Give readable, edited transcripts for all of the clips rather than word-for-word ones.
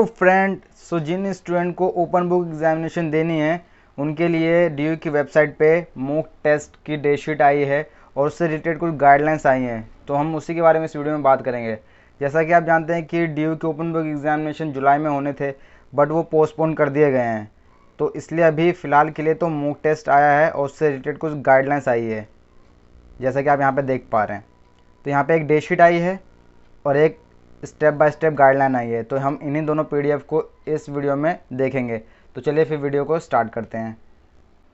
Friend, सो जिन student को open book examination देनी है उनके लिए डीयू की वेबसाइट पे मॉक टेस्ट की डेट शीट आई है और उससे रिलेटेड कुछ गाइडलाइंस आई हैं, तो हम उसी के बारे में इस वीडियो में बात करेंगे। जैसा कि आप जानते हैं कि डीयू के ओपन बुक एग्जामिनेशन जुलाई में होने थे, बट वो पोस्टपोन कर दिए गए हैं, तो इसलिए अभी फ़िलहाल के लिए तो मॉक टेस्ट आया है और उससे रिलेटेड कुछ गाइडलाइंस आई है, जैसा कि आप यहाँ पे देख पा रहे हैं। तो यहाँ पे एक डेट शीट आई है और एक स्टेप बाय स्टेप गाइडलाइन आई है, तो हम इन्हीं दोनों पीडीएफ को इस वीडियो में देखेंगे। तो चलिए फिर वीडियो को स्टार्ट करते हैं।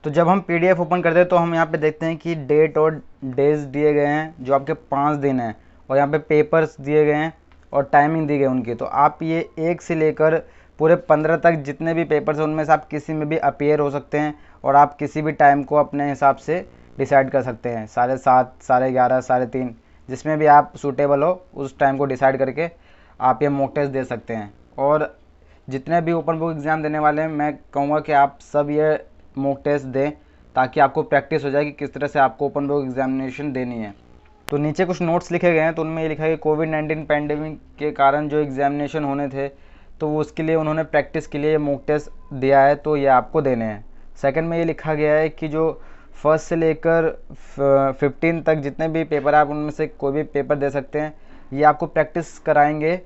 तो जब हम पीडीएफ ओपन करते हैं तो हम यहाँ पे देखते हैं कि डेट और डेज दिए गए हैं जो आपके 5 दिन हैं, और यहाँ पे पेपर्स दिए गए हैं और टाइमिंग दी गई उनकी। तो आप ये 1 से लेकर पूरे 15 तक जितने भी पेपर्स हैं उनमें से आप किसी में भी अपीयर हो सकते हैं और आप किसी भी टाइम को अपने हिसाब से डिसाइड कर सकते हैं। 7:30, 11:30, 3:30, जिसमें भी आप सूटेबल हो उस टाइम को डिसाइड करके आप ये मॉक टेस्ट दे सकते हैं। और जितने भी ओपन बुक एग्ज़ाम देने वाले हैं मैं कहूँगा कि आप सब ये मॉक टेस्ट दें ताकि आपको प्रैक्टिस हो जाए कि किस तरह से आपको ओपन बुक एग्जामिनेशन देनी है। तो नीचे कुछ नोट्स लिखे गए हैं, तो उनमें ये लिखा है कि कोविड-19 पैंडेमिक के कारण जो एग्जामिनेशन होने थे तो वो उसके लिए उन्होंने प्रैक्टिस के लिए मॉक टेस्ट दिया है, तो ये आपको देने हैं। सेकंड में ये लिखा गया है कि जो फर्स्ट से लेकर 15 तक जितने भी पेपर आप उनमें से कोई भी पेपर दे सकते हैं। ये आपको प्रैक्टिस कराएंगे,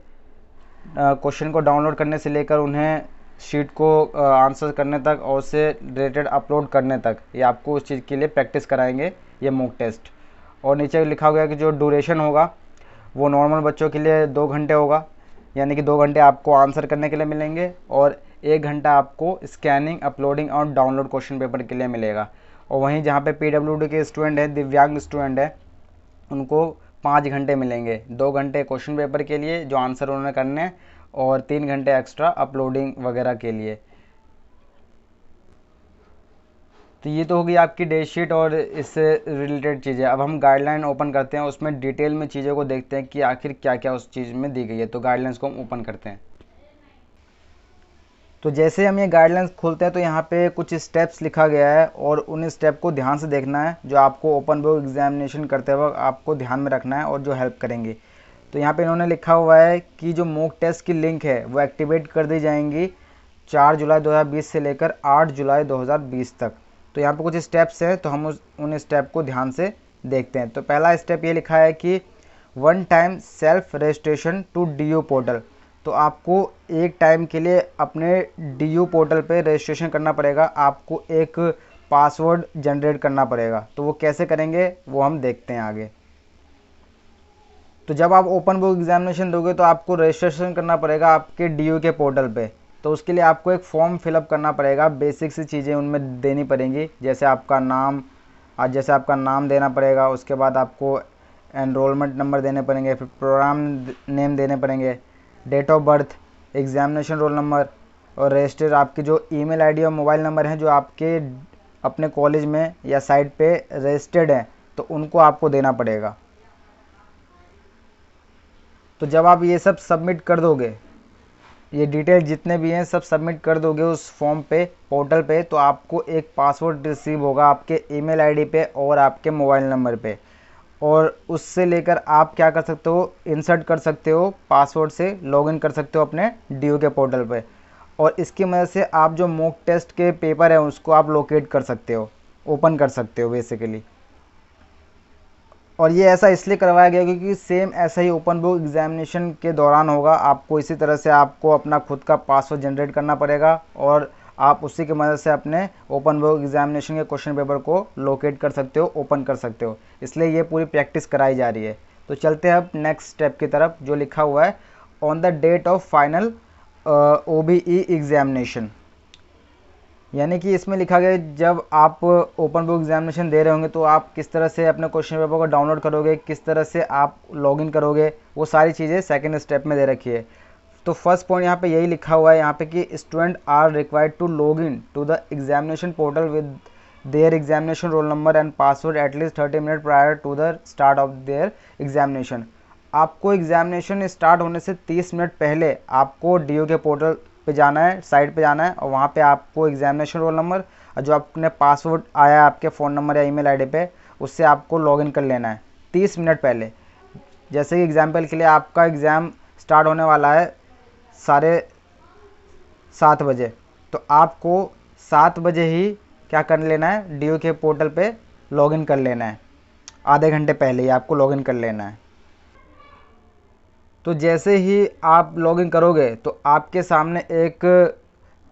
क्वेश्चन को डाउनलोड करने से लेकर उन्हें शीट को आंसर करने तक और उससे रिलेटेड अपलोड करने तक, ये आपको उस चीज़ के लिए प्रैक्टिस कराएंगे ये मॉक टेस्ट। और नीचे लिखा गया कि जो ड्यूरेशन होगा वो नॉर्मल बच्चों के लिए 2 घंटे होगा, यानी कि 2 घंटे आपको आंसर करने के लिए मिलेंगे और 1 घंटा आपको स्कैनिंग, अपलोडिंग और डाउनलोड क्वेश्चन पेपर के लिए मिलेगा। और वहीं जहाँ पे पीडब्ल्यूडी के स्टूडेंट हैं, दिव्यांग स्टूडेंट हैं, उनको 5 घंटे मिलेंगे। 2 घंटे क्वेश्चन पेपर के लिए जो आंसर उन्होंने करने हैं और 3 घंटे एक्स्ट्रा अपलोडिंग वगैरह के लिए। तो ये तो होगी आपकी डेट शीट और इससे रिलेटेड चीज़ें। अब हम गाइडलाइन ओपन करते हैं, उसमें डिटेल में चीज़ों को देखते हैं कि आखिर क्या क्या उस चीज़ में दी गई है। तो गाइडलाइंस को हम ओपन करते हैं। तो जैसे हम ये गाइडलाइंस खोलते हैं तो यहाँ पे कुछ स्टेप्स लिखा गया है और उन स्टेप को ध्यान से देखना है जो आपको ओपन बुक एग्जामिनेशन करते वक्त आपको ध्यान में रखना है और जो हेल्प करेंगे। तो यहाँ पे इन्होंने लिखा हुआ है कि जो मॉक टेस्ट की लिंक है वो एक्टिवेट कर दी जाएंगी 4 जुलाई 2020 से लेकर 8 जुलाई 2020 तक। तो यहाँ पे कुछ स्टेप्स हैं, तो हम उन स्टेप को ध्यान से देखते हैं। तो पहला स्टेप ये लिखा है कि 1 time self registration to DU portal. तो आपको एक टाइम के लिए अपने डीयू पोर्टल पे रजिस्ट्रेशन करना पड़ेगा, आपको एक पासवर्ड जनरेट करना पड़ेगा। तो वो कैसे करेंगे वो हम देखते हैं आगे। तो जब आप ओपन बुक एग्जामिनेशन दोगे तो आपको रजिस्ट्रेशन करना पड़ेगा आपके डीयू के पोर्टल पे। तो उसके लिए आपको एक फॉर्म फिलअप करना पड़ेगा, बेसिक सी चीज़ें उनमें देनी पड़ेंगी, जैसे आपका नाम देना पड़ेगा। उसके बाद आपको एनरोलमेंट नंबर देने पड़ेंगे, फिर प्रोग्राम नेम देने पड़ेंगे, date of birth, examination roll number और रजिस्टर आपकी जो ईमेल आईडी और मोबाइल नंबर हैं जो आपके अपने कॉलेज में या साइट पे रजिस्टर्ड हैं, तो उनको आपको देना पड़ेगा। तो जब आप ये सब सबमिट कर दोगे, ये डिटेल जितने भी हैं सब सबमिट कर दोगे उस फॉर्म पे, पोर्टल पे, तो आपको एक पासवर्ड रिसीव होगा आपके ईमेल आईडी पे और आपके मोबाइल नंबर पे। और उससे लेकर आप क्या कर सकते हो, इंसर्ट कर सकते हो, पासवर्ड से लॉगिन कर सकते हो अपने डीयू के पोर्टल पे। और इसकी मदद से आप जो मॉक टेस्ट के पेपर हैं उसको आप लोकेट कर सकते हो, ओपन कर सकते हो बेसिकली। और ये ऐसा इसलिए करवाया गया क्योंकि सेम ऐसा ही ओपन बुक एग्जामिनेशन के दौरान होगा। आपको इसी तरह से आपको अपना खुद का पासवर्ड जनरेट करना पड़ेगा और आप उसी की मदद से अपने ओपन बुक एग्जामिनेशन के क्वेश्चन पेपर को लोकेट कर सकते हो, ओपन कर सकते हो। इसलिए ये पूरी प्रैक्टिस कराई जा रही है। तो चलते हैं अब नेक्स्ट स्टेप की तरफ, जो लिखा हुआ है on the date of final OBE examination. यानी कि इसमें लिखा गया जब आप ओपन बुक एग्जामिनेशन दे रहे होंगे तो आप किस तरह से अपने क्वेश्चन पेपर को डाउनलोड करोगे, किस तरह से आप लॉगिन करोगे, वो सारी चीज़ें सेकंड स्टेप में दे रखी है। तो फर्स्ट पॉइंट यहाँ पे यही लिखा हुआ है यहाँ पे कि student are required to log in to the examination portal with their examination roll number and password at least 30 minute prior to the start of their examination. आपको एग्जामिनेशन स्टार्ट होने से 30 मिनट पहले आपको डीयू के पोर्टल पे जाना है, site पे जाना है, और वहाँ पे आपको एग्जामिनेशन रोल नंबर और जो आपने पासवर्ड आया है आपके फ़ोन नंबर या ईमेल आईडी पे, उससे आपको लॉगिन कर लेना है 30 मिनट पहले। जैसे कि एग्जाम्पल के लिए आपका एग्ज़ाम स्टार्ट होने वाला है 7 बजे। तो आपको 7 बजे ही क्या कर लेना है, डी के पोर्टल पे लॉगिन कर लेना है। आधे घंटे पहले ही आपको लॉगिन कर लेना है। तो जैसे ही आप लॉगिन करोगे तो आपके सामने एक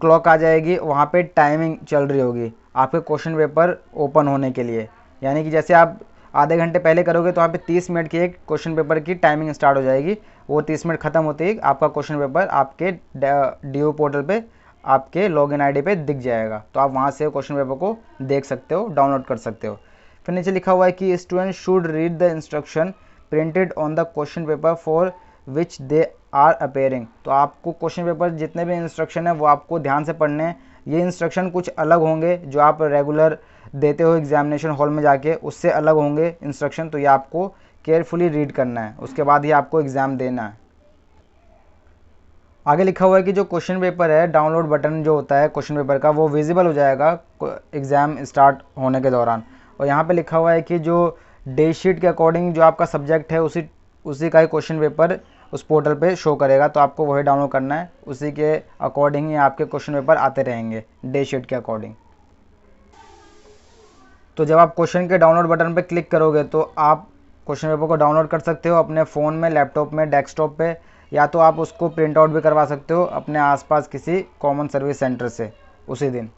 क्लॉक आ जाएगी, वहाँ पे टाइमिंग चल रही होगी आपके क्वेश्चन पेपर ओपन होने के लिए। यानी कि जैसे आप आधे घंटे पहले करोगे तो वहाँ पे 30 मिनट की एक क्वेश्चन पेपर की टाइमिंग स्टार्ट हो जाएगी। वो 30 मिनट ख़त्म होते ही आपका क्वेश्चन पेपर आपके डी पोर्टल पे आपके लॉगिन आईडी पे दिख जाएगा। तो आप वहाँ से क्वेश्चन पेपर को देख सकते हो, डाउनलोड कर सकते हो। फिर नीचे लिखा हुआ है कि student should read the instruction printed on the question paper for which they are appearing. तो आपको क्वेश्चन पेपर जितने भी इंस्ट्रक्शन है वो आपको ध्यान से पढ़ने हैं। ये इंस्ट्रक्शन कुछ अलग होंगे जो आप रेगुलर देते हो एग्जामिनेशन हॉल में जाके, उससे अलग होंगे इंस्ट्रक्शन। तो ये आपको केयरफुली रीड करना है, उसके बाद ही आपको एग्ज़ाम देना है। आगे लिखा हुआ है कि जो क्वेश्चन पेपर है, डाउनलोड बटन जो होता है क्वेश्चन पेपर का, वो विजिबल हो जाएगा एग्ज़ाम स्टार्ट होने के दौरान। और यहाँ पे लिखा हुआ है कि जो डे शीट के अकॉर्डिंग जो आपका सब्जेक्ट है उसी का ही क्वेश्चन पेपर उस पोर्टल पे शो करेगा। तो आपको वही डाउनलोड करना है, उसी के अकॉर्डिंग ही आपके क्वेश्चन पेपर आते रहेंगे डे शीट के अकॉर्डिंग। तो जब आप क्वेश्चन के डाउनलोड बटन पे क्लिक करोगे तो आप क्वेश्चन पेपर को डाउनलोड कर सकते हो अपने फ़ोन में, लैपटॉप में, डेस्कटॉप पे, या तो आप उसको प्रिंट आउट भी करवा सकते हो अपने आसपास किसी कॉमन सर्विस सेंटर से उसी दिन।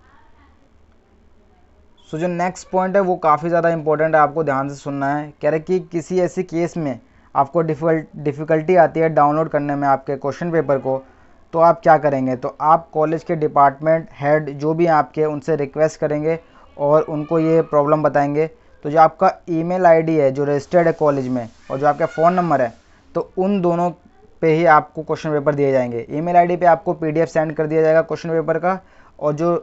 सो जो नेक्स्ट पॉइंट है वो काफ़ी ज़्यादा इंपॉर्टेंट है, आपको ध्यान से सुनना है। कह रहे कि किसी ऐसी केस में आपको डिफ़िकल्टी आती है डाउनलोड करने में आपके क्वेश्चन पेपर को, तो आप क्या करेंगे। तो आप कॉलेज के डिपार्टमेंट हेड जो भी आपके, उनसे रिक्वेस्ट करेंगे और उनको ये प्रॉब्लम बताएंगे। तो जो आपका ईमेल आईडी है जो रजिस्टर्ड है कॉलेज में, और जो आपका फ़ोन नंबर है, तो उन दोनों पे ही आपको क्वेश्चन पेपर दिए जाएंगे। ईमेल आईडी पे आपको पीडीएफ सेंड कर दिया जाएगा क्वेश्चन पेपर का, और जो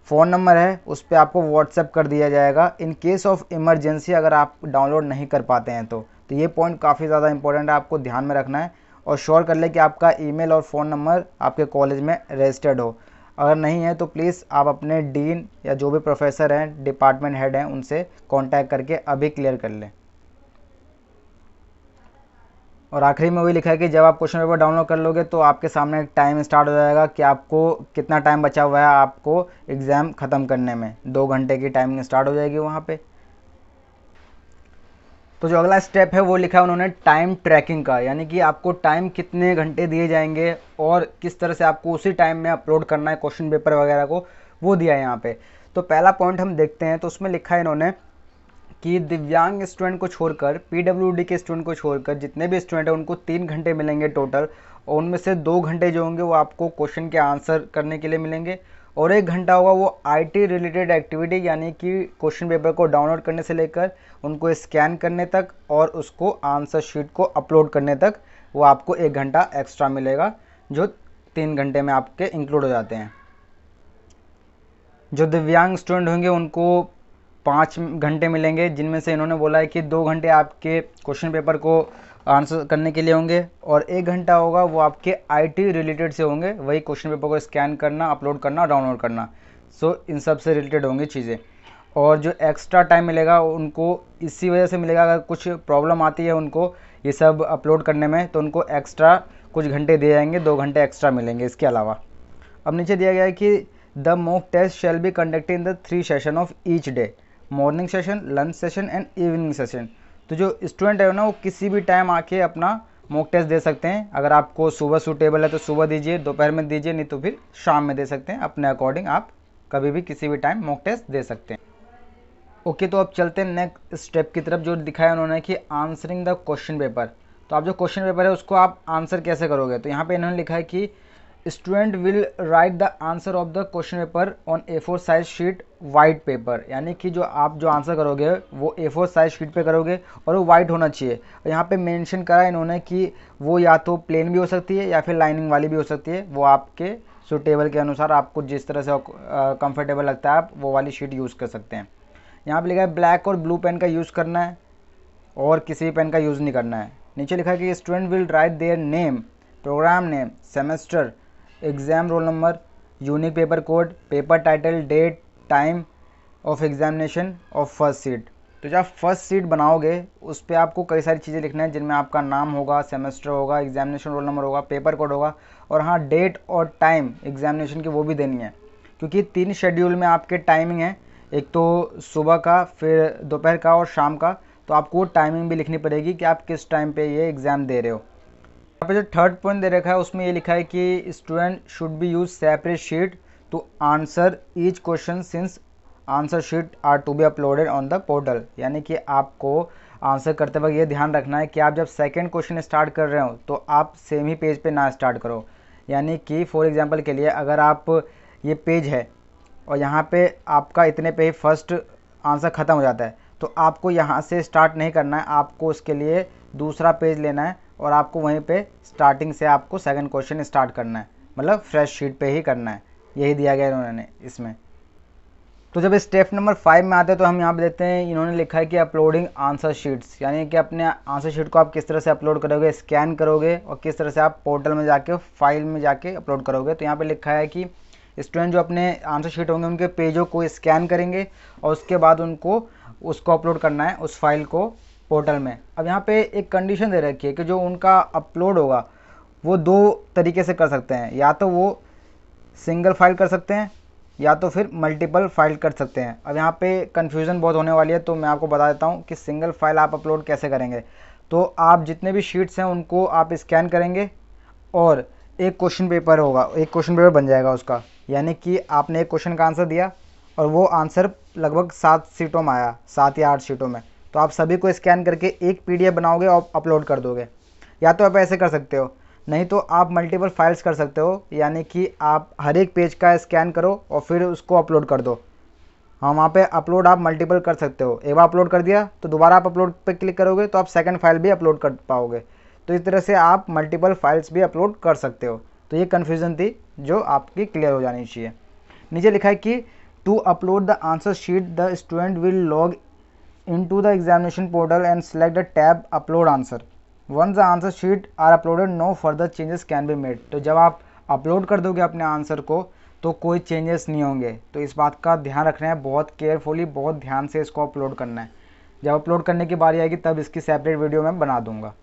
फ़ोन नंबर है उस पर आपको व्हाट्सएप कर दिया जाएगा इन केस ऑफ इमरजेंसी, अगर आप डाउनलोड नहीं कर पाते हैं तो ये पॉइंट काफ़ी ज़्यादा इंपॉर्टेंट है, आपको ध्यान में रखना है। और श्योर कर ले कि आपका ईमेल और फ़ोन नंबर आपके कॉलेज में रजिस्टर्ड हो। अगर नहीं है तो प्लीज़ आप अपने डीन या जो भी प्रोफेसर हैं, डिपार्टमेंट हेड हैं, उनसे कांटेक्ट करके अभी क्लियर कर लें। और आखिरी में वही लिखा है कि जब आप क्वेश्चन पेपर डाउनलोड कर लोगे तो आपके सामने एक टाइम स्टार्ट हो जाएगा कि आपको कितना टाइम बचा हुआ है आपको एग्ज़ाम ख़त्म करने में। 2 घंटे की टाइमिंग स्टार्ट हो जाएगी वहाँ पे। तो जो अगला स्टेप है वो लिखा है उन्होंने टाइम ट्रैकिंग का, यानी कि आपको टाइम कितने घंटे दिए जाएंगे और किस तरह से आपको उसी टाइम में अपलोड करना है क्वेश्चन पेपर वगैरह को, वो दिया है यहाँ पे। तो पहला पॉइंट हम देखते हैं। तो उसमें लिखा है इन्होंने कि दिव्यांग स्टूडेंट को छोड़कर, पीडब्ल्यूडी के स्टूडेंट को छोड़कर जितने भी स्टूडेंट हैं उनको 3 घंटे मिलेंगे टोटल, और उनमें से 2 घंटे जो होंगे वो आपको क्वेश्चन के आंसर करने के लिए मिलेंगे, और 1 घंटा होगा वो आईटी रिलेटेड एक्टिविटी, यानी कि क्वेश्चन पेपर को डाउनलोड करने से लेकर उनको स्कैन करने तक और उसको आंसर शीट को अपलोड करने तक, वो आपको 1 घंटा एक्स्ट्रा मिलेगा, जो 3 घंटे में आपके इंक्लूड हो जाते हैं। जो दिव्यांग स्टूडेंट होंगे उनको 5 घंटे मिलेंगे, जिनमें से इन्होंने बोला है कि 2 घंटे आपके क्वेश्चन पेपर को आंसर करने के लिए होंगे, और 1 घंटा होगा वो आपके आईटी रिलेटेड से होंगे, वही क्वेश्चन पेपर को स्कैन करना, अपलोड करना, डाउनलोड करना। सो इन सब से रिलेटेड होंगी चीज़ें। और जो एक्स्ट्रा टाइम मिलेगा उनको इसी वजह से मिलेगा, अगर कुछ प्रॉब्लम आती है उनको ये सब अपलोड करने में, तो उनको एक्स्ट्रा कुछ घंटे दिए जाएंगे, 2 घंटे एक्स्ट्रा मिलेंगे इसके अलावा। अब नीचे दिया गया है कि the mock test shall be conducted in the 3 session of each day, morning session, lunch session and evening session. तो जो स्टूडेंट है ना वो किसी भी टाइम आके अपना मॉक टेस्ट दे सकते हैं। अगर आपको सुबह सूटेबल है तो सुबह दीजिए, दोपहर में दीजिए, नहीं तो फिर शाम में दे सकते हैं। अपने अकॉर्डिंग आप कभी भी किसी भी टाइम मॉक टेस्ट दे सकते हैं। ओके, तो अब चलते हैं नेक्स्ट स्टेप की तरफ, जो दिखाया उन्होंने कि आंसरिंग द क्वेश्चन पेपर। तो आप जो क्वेश्चन पेपर है उसको आप आंसर कैसे करोगे। तो यहाँ पे इन्होंने लिखा है कि student will right the answer of the question paper on A4 size sheet white paper, यानी कि जो आप जो आंसर करोगे वो A4 साइज शीट पे करोगे और वो वाइट होना चाहिए। और यहाँ पे मेंशन करा है इन्होंने कि वो या तो प्लेन भी हो सकती है या फिर लाइनिंग वाली भी हो सकती है, वो आपके सूटेबल के अनुसार, आपको जिस तरह से कंफर्टेबल लगता है आप वो वाली शीट यूज़ कर सकते हैं। यहाँ पे लिखा है ब्लैक और ब्लू पेन का यूज़ करना है और किसी भी पेन का यूज़ नहीं करना है। नीचे लिखा है कि student will write their name, programme name, semester, exam roll number, unique paper code, paper title, date, time of examination of first seat. तो जब फर्स्ट शीट बनाओगे उस पर आपको कई सारी चीज़ें लिखना है, जिनमें आपका नाम होगा, सेमेस्टर होगा, एग्जामिनेशन रोल नंबर होगा, पेपर कोड होगा, और हाँ डेट और टाइम एग्जामिनेशन की वो भी देनी है, क्योंकि 3 शेड्यूल में आपके टाइमिंग है, एक तो सुबह का, फिर दोपहर का और शाम का। तो आपको टाइमिंग भी लिखनी पड़ेगी कि आप किस टाइम पे ये एग्ज़ाम दे रहे हो। यहाँ पे जो थर्ड पॉइंट दे रखा है उसमें ये लिखा है कि student should be use separate sheet to answer each question since answer sheet are to be uploaded on the portal. यानी कि आपको आंसर करते वक्त ये ध्यान रखना है कि आप जब सेकंड क्वेश्चन स्टार्ट कर रहे हो तो आप सेम ही पेज पे ना स्टार्ट करो। यानी कि फॉर एग्जांपल के लिए अगर आप ये पेज है और यहाँ पे आपका इतने पे ही फर्स्ट आंसर ख़त्म हो जाता है, तो आपको यहाँ से स्टार्ट नहीं करना है, आपको उसके लिए दूसरा पेज लेना है और आपको वहीं पे स्टार्टिंग से आपको सेकंड क्वेश्चन स्टार्ट करना है, मतलब फ्रेश शीट पे ही करना है। यही दिया गया इन्होंने इसमें। तो जब स्टेप नंबर 5 में आते हैं तो हम यहाँ पे देखते हैं इन्होंने लिखा है कि अपलोडिंग आंसर शीट्स, यानी कि अपने आंसर शीट को आप किस तरह से अपलोड करोगे, स्कैन करोगे और किस तरह से आप पोर्टल में जाके फाइल में जाके अपलोड करोगे। तो यहाँ पे लिखा है कि स्टूडेंट जो अपने आंसर शीट होंगे उनके पेजों को स्कैन करेंगे और उसके बाद उनको उसको अपलोड करना है उस फाइल को पोर्टल में। अब यहाँ पे एक कंडीशन दे रखी है कि जो उनका अपलोड होगा वो 2 तरीके से कर सकते हैं, या तो वो सिंगल फाइल कर सकते हैं या तो फिर मल्टीपल फाइल कर सकते हैं। अब यहाँ पे कन्फ्यूज़न बहुत होने वाली है, तो मैं आपको बता देता हूँ कि सिंगल फाइल आप अपलोड कैसे करेंगे। तो आप जितने भी शीट्स हैं उनको आप स्कैन करेंगे और एक क्वेश्चन पेपर होगा, एक क्वेश्चन पेपर बन जाएगा उसका। यानी कि आपने एक क्वेश्चन का आंसर दिया और वो आंसर लगभग 7 शीटों में आया, 7 या 8 शीटों में, तो आप सभी को स्कैन करके एक PDF बनाओगे और अपलोड कर दोगे। या तो आप ऐसे कर सकते हो, नहीं तो आप मल्टीपल फाइल्स कर सकते हो, यानी कि आप हर एक पेज का स्कैन करो और फिर उसको अपलोड कर दो। हाँ, वहाँ पे अपलोड आप मल्टीपल कर सकते हो। एक बार अपलोड कर दिया तो दोबारा आप अपलोड पे क्लिक करोगे तो आप सेकंड फाइल भी अपलोड कर पाओगे। तो इस तरह से आप मल्टीपल फाइल्स भी अपलोड कर सकते हो। तो ये कन्फ्यूज़न थी जो आपकी क्लियर हो जानी चाहिए। नीचे लिखा है कि to upload the answer sheet the student will log into the examination portal and select the tab upload answer. Once the answer sheet are uploaded, no further changes can be made. तो जब आप upload कर दोगे अपने answer को तो कोई changes नहीं होंगे। तो इस बात का ध्यान रखना है, बहुत केयरफुली, बहुत ध्यान से इसको अपलोड करना है। जब अपलोड करने की बारी आएगी तब इसकी सेपरेट वीडियो मैं बना दूंगा।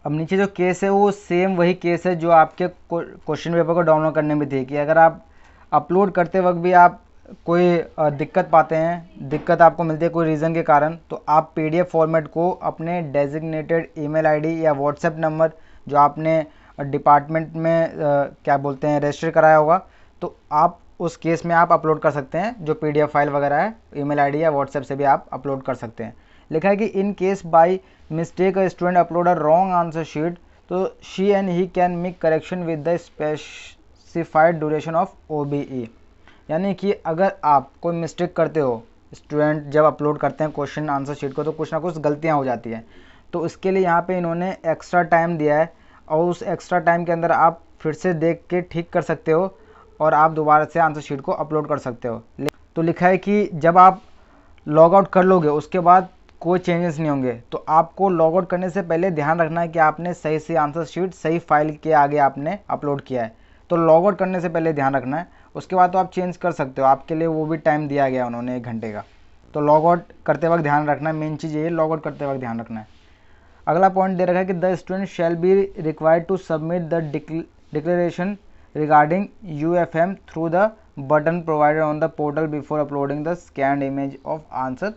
अब नीचे जो केस है वो सेम वही केस है जो आपके क्वेश्चन पेपर को डाउनलोड करने में थी, कि अगर आप अपलोड करते वक्त भी आप कोई दिक्कत पाते हैं, दिक्कत आपको मिलती है कोई रीज़न के कारण, तो आप PDF फॉर्मेट को अपने डेजिग्नेटेड ईमेल आईडी या व्हाट्सएप नंबर जो आपने डिपार्टमेंट में क्या बोलते हैं रजिस्टर कराया होगा, तो आप उस केस में आप अपलोड कर सकते हैं। जो PDF फाइल वगैरह है ईमेल आईडी या व्हाट्सएप से भी आप अपलोड कर सकते हैं। लिखा है कि in case by mistake a student upload a wrong answer sheet, तो she and he can make correction with the specified duration of OBE। यानी कि अगर आप कोई मिस्टेक करते हो, स्टूडेंट जब अपलोड करते हैं क्वेश्चन आंसर शीट को तो कुछ ना कुछ गलतियां हो जाती हैं, तो इसके लिए यहाँ पे इन्होंने एक्स्ट्रा टाइम दिया है और उस एक्स्ट्रा टाइम के अंदर आप फिर से देख के ठीक कर सकते हो और आप दोबारा से आंसर शीट को अपलोड कर सकते हो। तो लिखा है कि जब आप लॉग आउट कर लोगे उसके बाद कोई चेंजेस नहीं होंगे। तो आपको लॉग आउट करने से पहले ध्यान रखना है कि आपने सही से आंसर शीट सही फाइल के आगे आपने अपलोड किया है। तो लॉग आउट करने से पहले ध्यान रखना है, उसके बाद तो आप चेंज कर सकते हो, आपके लिए वो भी टाइम दिया गया उन्होंने 1 घंटे का। तो लॉग आउट करते वक्त ध्यान रखना है, मेन चीज़ ये लॉग आउट करते वक्त ध्यान रखना है। अगला पॉइंट दे रखा है कि the student shall be required to submit the declaration regarding UFM through the button provided on the portal before uploading the scanned image of answer.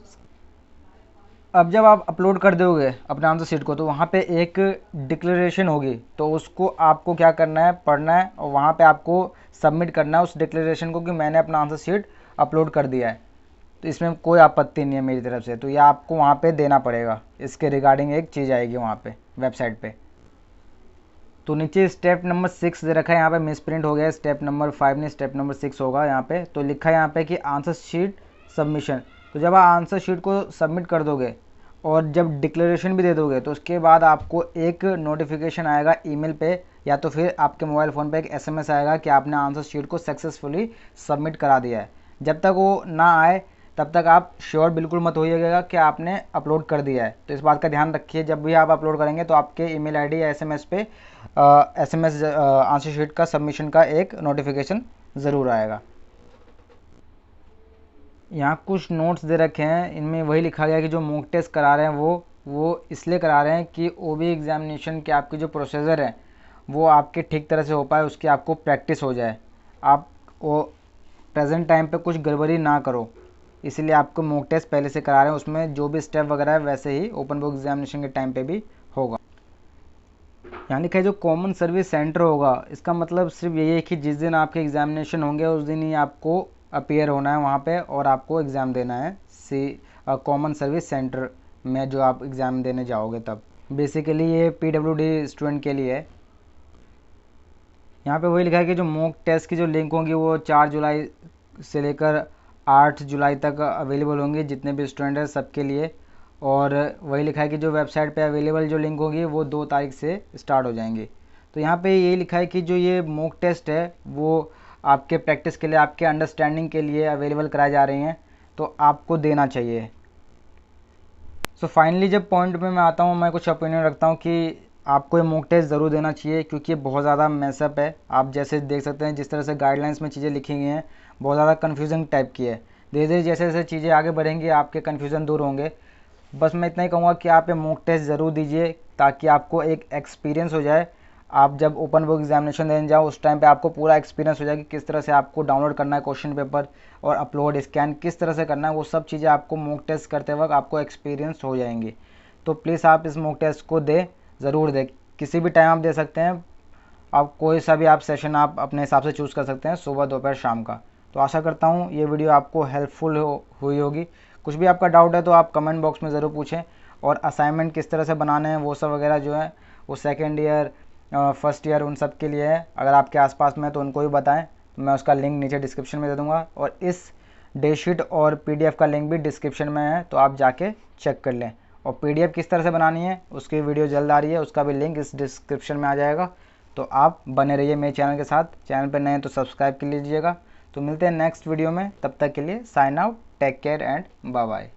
अब जब आप अपलोड कर दोगे अपने आंसर शीट को तो वहाँ पे एक डिक्लेरेशन होगी, तो उसको आपको क्या करना है, पढ़ना है और वहाँ पे आपको सबमिट करना है उस डिक्लेरेशन को कि मैंने अपना आंसर शीट अपलोड कर दिया है। तो इसमें कोई आपत्ति नहीं है मेरी तरफ से, तो ये आपको वहाँ पे देना पड़ेगा। इसके रिगार्डिंग एक चीज़ आएगी वहाँ पे वेबसाइट पे। तो नीचे स्टेप नंबर 6 दे रखा है, यहाँ पे मिसप्रिंट हो गया, स्टेप नंबर 5 नहीं स्टेप नंबर 6 होगा यहाँ पे। तो लिखा है यहाँ पे कि आंसर शीट सबमिशन। तो जब आप आंसर शीट को सबमिट कर दोगे और जब डिक्लेरेशन भी दे दोगे तो उसके बाद आपको एक नोटिफिकेशन आएगा ईमेल पे या तो फिर आपके मोबाइल फ़ोन पे एक SMS आएगा कि आपने आंसर शीट को सक्सेसफुली सबमिट करा दिया है। जब तक वो ना आए तब तक आप श्योर बिल्कुल मत होइएगा कि आपने अपलोड कर दिया है। तो इस बात का ध्यान रखिए, जब भी आप अपलोड करेंगे तो आपके ईमेल आईडी या SMS पे SMS आंसर शीट का सबमिशन का एक नोटिफिकेशन ज़रूर आएगा। यहाँ कुछ नोट्स दे रखे हैं, इनमें वही लिखा गया है कि जो मॉक टेस्ट करा रहे हैं वो इसलिए करा रहे हैं कि ओबी एग्जामिनेशन के आपके जो प्रोसीजर है वो आपके ठीक तरह से हो पाए, उसकी आपको प्रैक्टिस हो जाए, आप वो प्रेजेंट टाइम पे कुछ गड़बड़ी ना करो, इसलिए आपको मॉक टेस्ट पहले से करा रहे हैं। उसमें जो भी स्टेप वगैरह है वैसे ही ओपन बुक एग्जामिनेशन के टाइम पे भी होगा। यहाँ लिखा है जो कॉमन सर्विस सेंटर होगा, इसका मतलब सिर्फ यही है कि जिस दिन आपके एग्जामिनेशन होंगे उस दिन ही आपको अपीयर होना है वहाँ पे और आपको एग्ज़ाम देना है कॉमन सर्विस सेंटर में जो आप एग्ज़ाम देने जाओगे तब। बेसिकली ये PWD स्टूडेंट के लिए है। यहाँ पे वही लिखा है कि जो मॉक टेस्ट की जो लिंक होंगी वो 4 जुलाई से लेकर 8 जुलाई तक अवेलेबल होंगी, जितने भी स्टूडेंट हैं सबके लिए। और वही लिखा है कि जो वेबसाइट पे अवेलेबल जो लिंक होगी वो 2 तारीख से स्टार्ट हो जाएंगी। तो यहाँ पे ये लिखा है कि जो ये मॉक टेस्ट है वो आपके प्रैक्टिस के लिए, आपके अंडरस्टैंडिंग के लिए अवेलेबल कराई जा रही हैं, तो आपको देना चाहिए। सो फाइनली जब पॉइंट पे मैं आता हूँ, मैं कुछ ओपिनियन रखता हूँ कि आपको ये मॉक टेस्ट ज़रूर देना चाहिए, क्योंकि ये बहुत ज़्यादा मैसअप है। आप जैसे देख सकते हैं जिस तरह से गाइडलाइंस में चीज़ें लिखी गई हैं बहुत ज़्यादा कन्फ्यूजन टाइप की है। धीरे धीरे जैसे जैसे चीज़ें आगे बढ़ेंगी आपके कन्फ्यूज़न दूर होंगे। बस मैं इतना ही कहूँगा कि आप ये मॉक टेस्ट ज़रूर दीजिए ताकि आपको एक एक्सपीरियंस हो जाए। आप जब ओपन बुक एग्जामिनेशन देने जाओ उस टाइम पे आपको पूरा एक्सपीरियंस हो जाए कि किस तरह से आपको डाउनलोड करना है क्वेश्चन पेपर और अपलोड स्कैन किस तरह से करना है, वो सब चीज़ें आपको मॉक टेस्ट करते वक्त आपको एक्सपीरियंस हो जाएंगी। तो प्लीज़ आप इस मॉक टेस्ट को दें, ज़रूर दें, किसी भी टाइम आप दे सकते हैं। आप कोई सा भी आप सेशन आप अपने हिसाब से चूज़ कर सकते हैं, सुबह दोपहर शाम का। तो आशा करता हूँ ये वीडियो आपको हेल्पफुल हुई होगी। कुछ भी आपका डाउट है तो आप कमेंट बॉक्स में ज़रूर पूछें, और असाइनमेंट किस तरह से बनाने हैं वो सब वगैरह जो है वो सेकेंड ईयर फर्स्ट ईयर उन सब के लिए है। अगर आपके आसपास में है तो उनको भी बताएं, तो मैं उसका लिंक नीचे डिस्क्रिप्शन में दे दूँगा, और इस डेटशीट और PDF का लिंक भी डिस्क्रिप्शन में है, तो आप जाके चेक कर लें। और PDF किस तरह से बनानी है उसकी वीडियो जल्द आ रही है, उसका भी लिंक इस डिस्क्रिप्शन में आ जाएगा। तो आप बने रहिए मेरे चैनल के साथ, चैनल पर नए हैं तो सब्सक्राइब कर लीजिएगा। तो मिलते हैं नेक्स्ट वीडियो में, तब तक के लिए sign out, take care and bye bye.